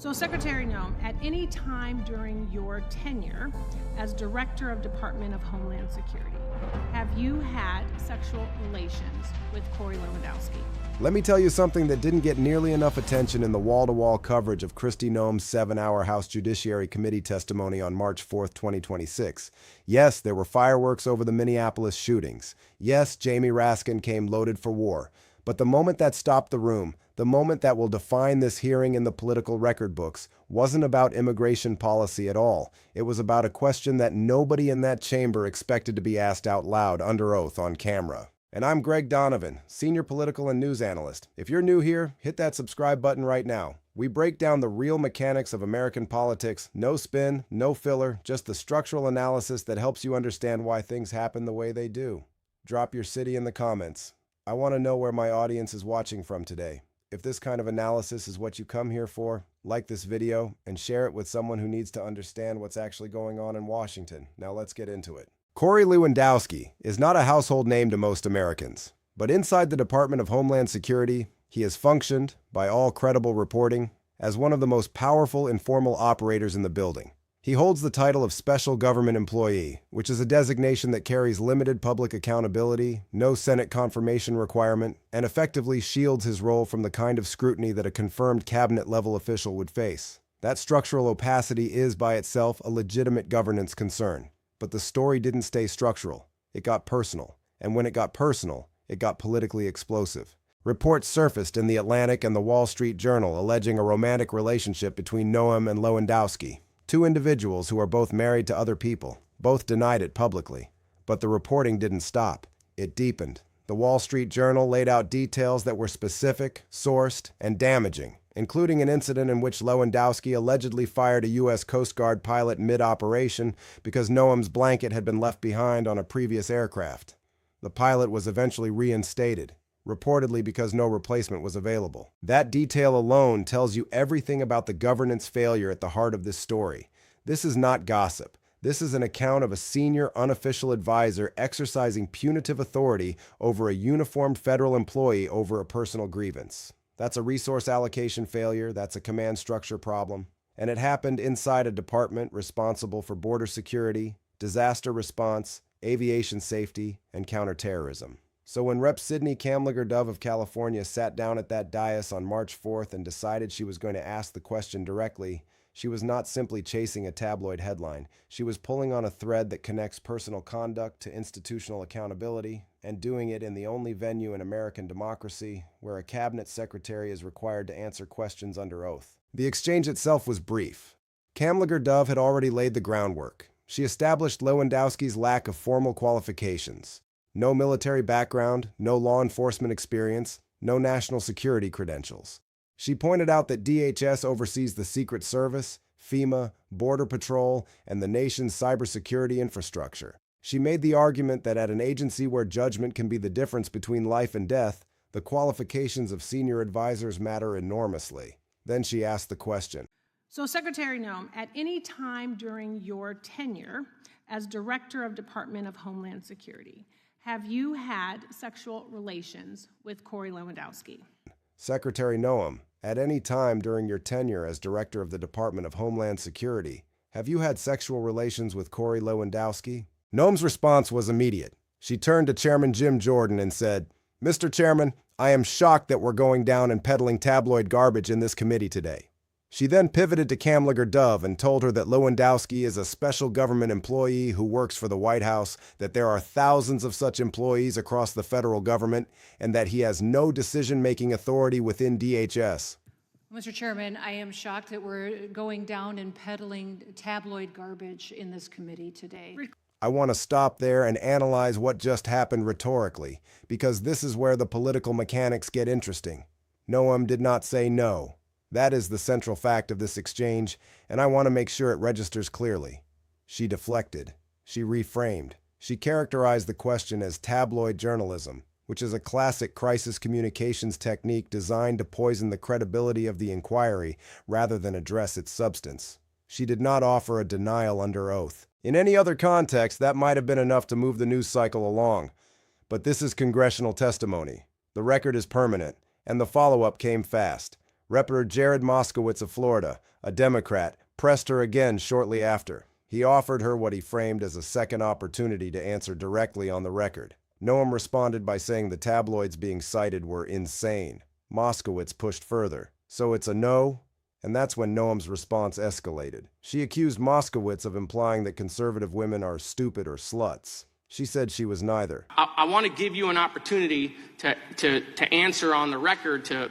So, Secretary Noem, at any time during your tenure as Director of Department of Homeland Security, have you had sexual relations with Corey Lewandowski? Let me tell you something that didn't get nearly enough attention in the wall-to-wall coverage of Kristi Noem's 7-hour House Judiciary Committee testimony on March 4, 2026. Yes, there were fireworks over the Minneapolis shootings. Yes, Jamie Raskin came loaded for war. But the moment that stopped the room, the moment that will define this hearing in the political record books, wasn't about immigration policy at all. It was about a question that nobody in that chamber expected to be asked out loud under oath on camera. And I'm Greg Donovan, Senior Political and News Analyst. If you're new here, hit that subscribe button right now. We break down the real mechanics of American politics, no spin, no filler, just the structural analysis that helps you understand why things happen the way they do. Drop your city in the comments. I want to know where my audience is watching from today. If this kind of analysis is what you come here for, like this video and share it with someone who needs to understand what's actually going on in Washington. Now let's get into it. Corey Lewandowski is not a household name to most Americans, but inside the Department of Homeland Security, he has functioned, by all credible reporting, as one of the most powerful informal operators in the building. He holds the title of Special Government Employee, which is a designation that carries limited public accountability, no Senate confirmation requirement, and effectively shields his role from the kind of scrutiny that a confirmed cabinet-level official would face. That structural opacity is, by itself, a legitimate governance concern. But the story didn't stay structural. It got personal. And when it got personal, it got politically explosive. Reports surfaced in The Atlantic and the Wall Street Journal alleging a romantic relationship between Noem and Lewandowski, two individuals who are both married to other people. Both denied it publicly. But the reporting didn't stop. It deepened. The Wall Street Journal laid out details that were specific, sourced, and damaging, including an incident in which Lewandowski allegedly fired a U.S. Coast Guard pilot mid-operation because Noem's blanket had been left behind on a previous aircraft. The pilot was eventually reinstated, reportedly because no replacement was available. That detail alone tells you everything about the governance failure at the heart of this story. This is not gossip. This is an account of a senior unofficial advisor exercising punitive authority over a uniformed federal employee over a personal grievance. That's a resource allocation failure, that's a command structure problem, and it happened inside a department responsible for border security, disaster response, aviation safety, and counterterrorism. So when Rep. Sidney Kamlager-Dove of California sat down at that dais on March 4th and decided she was going to ask the question directly, she was not simply chasing a tabloid headline. She was pulling on a thread that connects personal conduct to institutional accountability, and doing it in the only venue in American democracy where a cabinet secretary is required to answer questions under oath. The exchange itself was brief. Kamlager-Dove had already laid the groundwork. She established Lewandowski's lack of formal qualifications. No military background, no law enforcement experience, no national security credentials. She pointed out that DHS oversees the Secret Service, FEMA, Border Patrol, and the nation's cybersecurity infrastructure. She made the argument that at an agency where judgment can be the difference between life and death, the qualifications of senior advisors matter enormously. Then she asked the question. So, Secretary Noem, at any time during your tenure as Director of Department of Homeland Security, have you had sexual relations with Corey Lewandowski? Secretary Noem, at any time during your tenure as Director of the Department of Homeland Security, have you had sexual relations with Corey Lewandowski? Noem's response was immediate. She turned to Chairman Jim Jordan and said, "Mr. Chairman, I am shocked that we're going down and peddling tabloid garbage in this committee today." She then pivoted to Kamlager-Dove and told her that Lewandowski is a special government employee who works for the White House, that there are thousands of such employees across the federal government, and that he has no decision-making authority within DHS. Mr. Chairman, I am shocked that we're going down and peddling tabloid garbage in this committee today. I want to stop there and analyze what just happened rhetorically, because this is where the political mechanics get interesting. Noem did not say no. That is the central fact of this exchange, and I want to make sure it registers clearly. She deflected. She reframed. She characterized the question as tabloid journalism, which is a classic crisis communications technique designed to poison the credibility of the inquiry rather than address its substance. She did not offer a denial under oath. In any other context, that might have been enough to move the news cycle along. But this is congressional testimony. The record is permanent, and the follow-up came fast. Rep. Jared Moskowitz of Florida, a Democrat, pressed her again shortly after. He offered her what he framed as a second opportunity to answer directly on the record. Noem responded by saying the tabloids being cited were insane. Moskowitz pushed further. So it's a no? And that's when Noem's response escalated. She accused Moskowitz of implying that conservative women are stupid or sluts. She said she was neither. I want to give you an opportunity to answer on the record to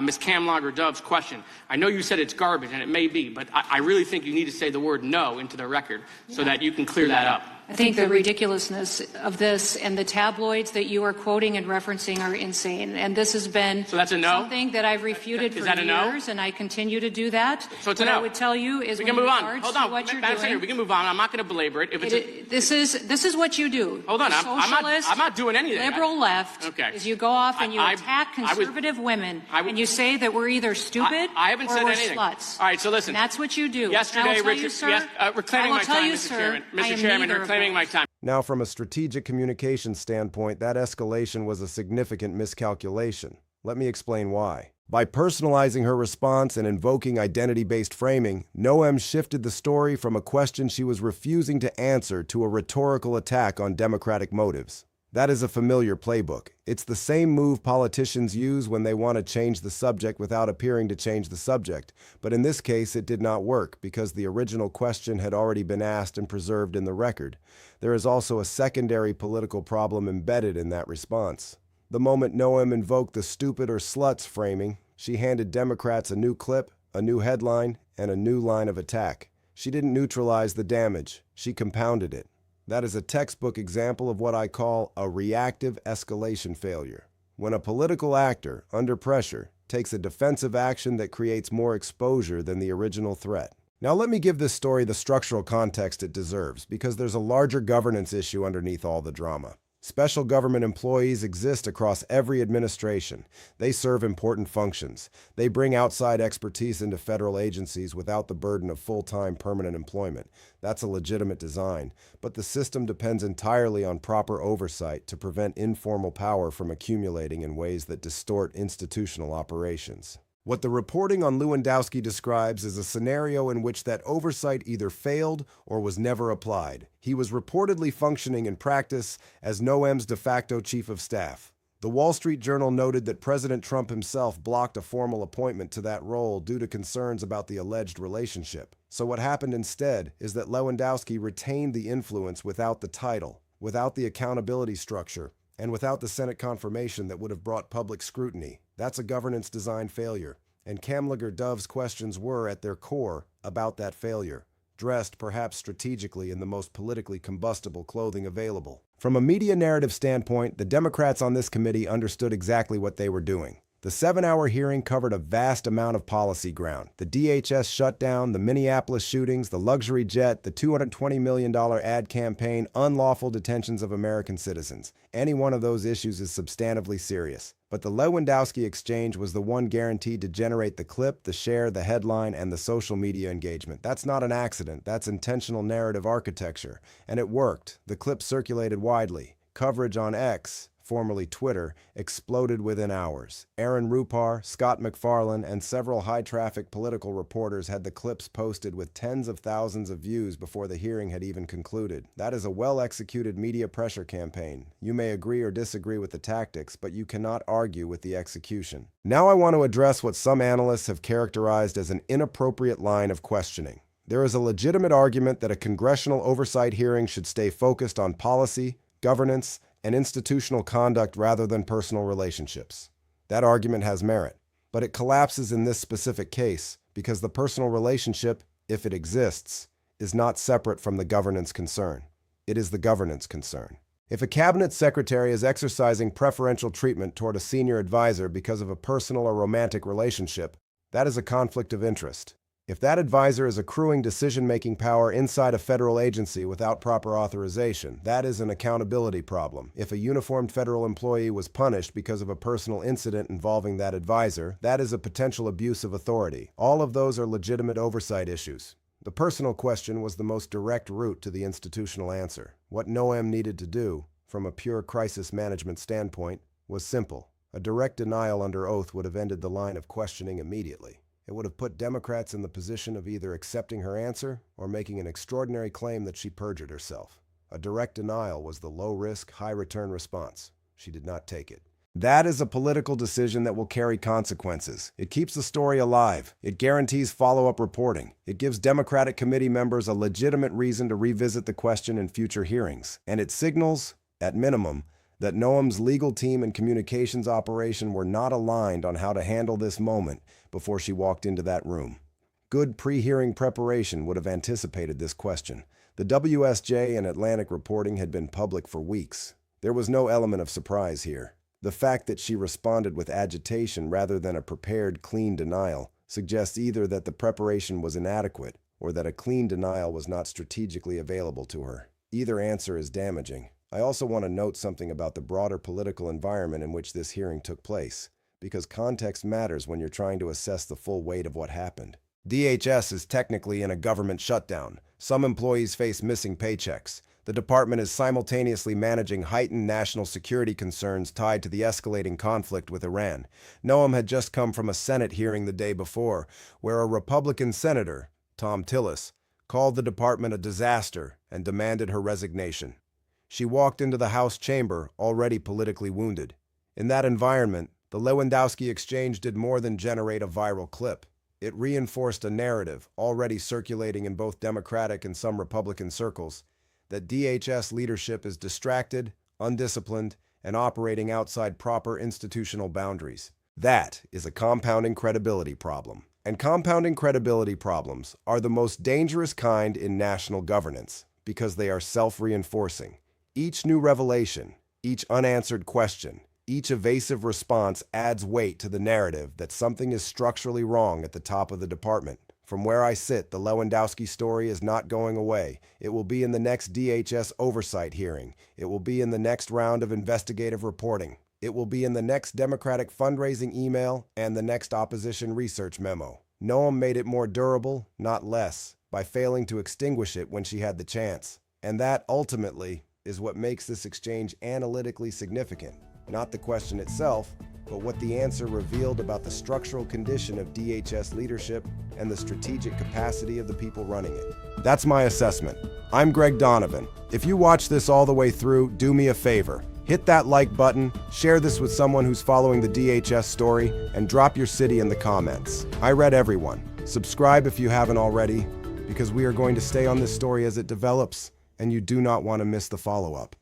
Ms. Kamlager-Dove's question. I know you said it's garbage, and it may be, but I really think you need to say the word no into the record so that you can clear that up. I think the ridiculousness of this and the tabloids that you are quoting and referencing are insane. And this has been So that's a no? something that I've refuted for years, and I continue to do that. So it's a what no. I would tell you is We can move on. Hold on. what you're Madam Secretary, doing. we can move on. I'm not going to belabor it. If it's This is what you do. Hold on. The I'm not doing anything. Liberal left Okay. is you go off and you attack conservative women and you say that we're either stupid I haven't or said we're anything. sluts. All right, so listen. And that's what you do. Yesterday, I will tell Richard, you, sir, yes, reclaiming I my will tell time, you, Mr. sir, Chairman. I Mr. am Chairman, neither of reclaiming those. my time. Now, from a strategic communication standpoint, that escalation was a significant miscalculation. Let me explain why. By personalizing her response and invoking identity-based framing, Noem shifted the story from a question she was refusing to answer to a rhetorical attack on Democratic motives. That is a familiar playbook. It's the same move politicians use when they want to change the subject without appearing to change the subject. But in this case, it did not work because the original question had already been asked and preserved in the record. There is also a secondary political problem embedded in that response. The moment Noem invoked the stupid or sluts framing, she handed Democrats a new clip, a new headline, and a new line of attack. She didn't neutralize the damage. She compounded it. That is a textbook example of what I call a reactive escalation failure. When a political actor, under pressure, takes a defensive action that creates more exposure than the original threat. Now let me give this story the structural context it deserves, because there's a larger governance issue underneath all the drama. Special government employees exist across every administration. They serve important functions. They bring outside expertise into federal agencies without the burden of full-time permanent employment. That's a legitimate design, but the system depends entirely on proper oversight to prevent informal power from accumulating in ways that distort institutional operations. What the reporting on Lewandowski describes is a scenario in which that oversight either failed or was never applied. He was reportedly functioning in practice as Noem's de facto chief of staff. The Wall Street Journal noted that President Trump himself blocked a formal appointment to that role due to concerns about the alleged relationship. So what happened instead is that Lewandowski retained the influence without the title, without the accountability structure, and without the Senate confirmation that would have brought public scrutiny. That's a governance design failure, and Kamlager-Dove's questions were, at their core, about that failure, dressed perhaps strategically in the most politically combustible clothing available. From a media narrative standpoint, the Democrats on this committee understood exactly what they were doing. The 7-hour hearing covered a vast amount of policy ground. The DHS shutdown, the Minneapolis shootings, the luxury jet, the $220 million ad campaign, unlawful detentions of American citizens. Any one of those issues is substantively serious. But the Lewandowski exchange was the one guaranteed to generate the clip, the share, the headline, and the social media engagement. That's not an accident. That's intentional narrative architecture. And it worked. The clip circulated widely. Coverage on X, formerly Twitter, exploded within hours. Aaron Rupar, Scott MacFarlane, and several high-traffic political reporters had the clips posted with tens of thousands of views before the hearing had even concluded. That is a well-executed media pressure campaign. You may agree or disagree with the tactics, but you cannot argue with the execution. Now I want to address what some analysts have characterized as an inappropriate line of questioning. There is a legitimate argument that a congressional oversight hearing should stay focused on policy, governance, and institutional conduct rather than personal relationships. That argument has merit, but it collapses in this specific case because the personal relationship, if it exists, is not separate from the governance concern. It is the governance concern. If a cabinet secretary is exercising preferential treatment toward a senior advisor because of a personal or romantic relationship, that is a conflict of interest. If that advisor is accruing decision-making power inside a federal agency without proper authorization, that is an accountability problem. If a uniformed federal employee was punished because of a personal incident involving that advisor, that is a potential abuse of authority. All of those are legitimate oversight issues. The personal question was the most direct route to the institutional answer. What Noem needed to do, from a pure crisis management standpoint, was simple. A direct denial under oath would have ended the line of questioning immediately. It would have put Democrats in the position of either accepting her answer or making an extraordinary claim that she perjured herself. A direct denial was the low-risk, high-return response. She did not take it. That is a political decision that will carry consequences. It keeps the story alive. It guarantees follow-up reporting. It gives Democratic committee members a legitimate reason to revisit the question in future hearings. And it signals, at minimum, that Noem's legal team and communications operation were not aligned on how to handle this moment before she walked into that room. Good pre-hearing preparation would have anticipated this question. The WSJ and Atlantic reporting had been public for weeks. There was no element of surprise here. The fact that she responded with agitation rather than a prepared, clean denial suggests either that the preparation was inadequate or that a clean denial was not strategically available to her. Either answer is damaging. I also want to note something about the broader political environment in which this hearing took place, because context matters when you're trying to assess the full weight of what happened. DHS is technically in a government shutdown. Some employees face missing paychecks. The department is simultaneously managing heightened national security concerns tied to the escalating conflict with Iran. Noem had just come from a Senate hearing the day before, where a Republican senator, Tom Tillis, called the department a disaster and demanded her resignation. She walked into the House chamber already politically wounded. In that environment, the Lewandowski exchange did more than generate a viral clip. It reinforced a narrative already circulating in both Democratic and some Republican circles that DHS leadership is distracted, undisciplined, and operating outside proper institutional boundaries. That is a compounding credibility problem. And compounding credibility problems are the most dangerous kind in national governance because they are self-reinforcing. Each new revelation, each unanswered question, each evasive response adds weight to the narrative that something is structurally wrong at the top of the department. From where I sit, the Lewandowski story is not going away. It will be in the next DHS oversight hearing. It will be in the next round of investigative reporting. It will be in the next Democratic fundraising email and the next opposition research memo. Noem made it more durable, not less, by failing to extinguish it when she had the chance. And that, ultimately, is what makes this exchange analytically significant. Not the question itself, but what the answer revealed about the structural condition of DHS leadership and the strategic capacity of the people running it. That's my assessment. I'm Greg Donovan. If you watch this all the way through, do me a favor. Hit that like button, share this with someone who's following the DHS story, and drop your city in the comments. I read everyone. Subscribe if you haven't already, because we are going to stay on this story as it develops, and you do not want to miss the follow-up.